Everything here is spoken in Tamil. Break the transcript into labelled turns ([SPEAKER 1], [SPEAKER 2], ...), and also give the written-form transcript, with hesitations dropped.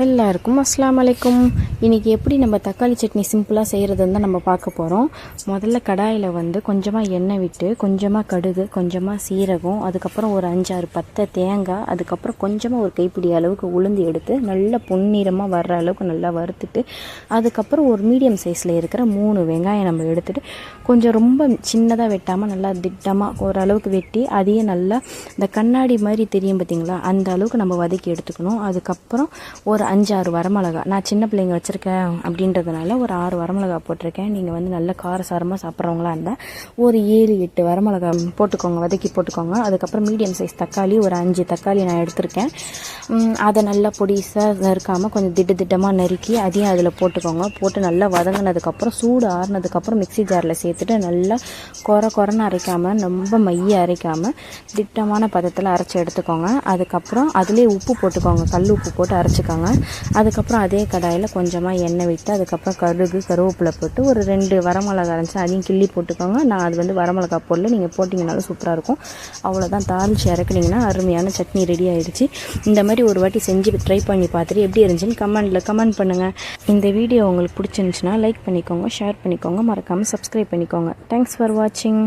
[SPEAKER 1] எல்லாருக்கும் அஸ்ஸலாமு அலைக்கும். இன்றைக்கி எப்படி நம்ம தக்காளி சட்னி சிம்பிளாக செய்கிறதுன்னு தான் நம்ம பார்க்க போகிறோம். முதல்ல கடாயில் கொஞ்சமாக எண்ணெய் விட்டு, கொஞ்சமாக கடுகு, கொஞ்சமாக சீரகம், அதுக்கப்புறம் ஒரு 5-6 பத்தை தேங்காய், அதுக்கப்புறம் கொஞ்சமாக ஒரு கைப்பிடி அளவுக்கு உளுந்து எடுத்து நல்லா பொன்னிறமாக வர்ற அளவுக்கு நல்லா வறுத்துட்டு, அதுக்கப்புறம் ஒரு மீடியம் சைஸில் இருக்கிற 3 வெங்காயம் நம்ம எடுத்துகிட்டு, கொஞ்சம் ரொம்ப சின்னதாக வெட்டாமல் நல்லா திட்டமாக ஓரளவுக்கு வெட்டி, அதையே நல்லா இந்த கண்ணாடி மாதிரி தெரியும் பார்த்திங்களா, அந்த அளவுக்கு நம்ம வதக்கி எடுத்துக்கணும். அதுக்கப்புறம் ஒரு 5-6 வரமிளகா, நான் சின்ன பிள்ளைங்க வச்சுருக்கேன் அப்படின்றதுனால ஒரு 6 வரமிளகா போட்டிருக்கேன். நீங்கள் நல்ல காரசாரமாக சாப்பிட்றவங்களா இருந்தால் ஒரு 7-8 வரமிளகா போட்டுக்கோங்க, வதக்கி போட்டுக்கோங்க. அதுக்கப்புறம் மீடியம் சைஸ் தக்காளி ஒரு 5 தக்காளி நான் எடுத்திருக்கேன். அதை நல்லா பொடிசாக நறுக்காமல் கொஞ்சம் திட்டமாக நறுக்கி அதையும் அதில் போட்டுக்கோங்க. போட்டு நல்லா வதங்கினதுக்கப்புறம் சூடு ஆறுனதுக்கப்புறம் மிக்சி ஜாரில் சேர்த்துட்டு நல்லா குறைன்னு அரைக்காமல், ரொம்ப மைய அரைக்காமல் திட்டமான பதத்தில் அரைச்சி எடுத்துக்கோங்க. அதுக்கப்புறம் அதிலே உப்பு போட்டுக்கோங்க, கல் உப்பு போட்டு அரைச்சிக்கோங்க. அதுக்கப்புறம் அதே கடாயில் கொஞ்சமாக எண்ணெய் விட்டு, அதுக்கப்புறம் கடுகு, கருவேப்பிலை போட்டு ஒரு 2 வரமிளகா இருந்துச்சு அதையும் கிள்ளி போட்டுக்கோங்க. நான் அது வரமிளகா போடல, நீங்கள் போட்டிங்கனாலும் சூப்பராக இருக்கும். அவ்வளோதான், தாளித்து இறக்குனீங்கன்னா அருமையான சட்னி ரெடி ஆகிடுச்சு. இந்த மாதிரி ஒரு வாட்டி செஞ்சு ட்ரை பண்ணி பார்த்துட்டு எப்படி இருந்துச்சுன்னு கமெண்ட் பண்ணுங்கள். இந்த வீடியோ உங்களுக்கு பிடிச்சிருந்துச்சுன்னா லைக் பண்ணிக்கோங்க, ஷேர் பண்ணிக்கோங்க, மறக்காமல் சப்ஸ்கிரைப் பண்ணிக்கோங்க. தேங்க்ஸ் ஃபார் வாட்சிங்.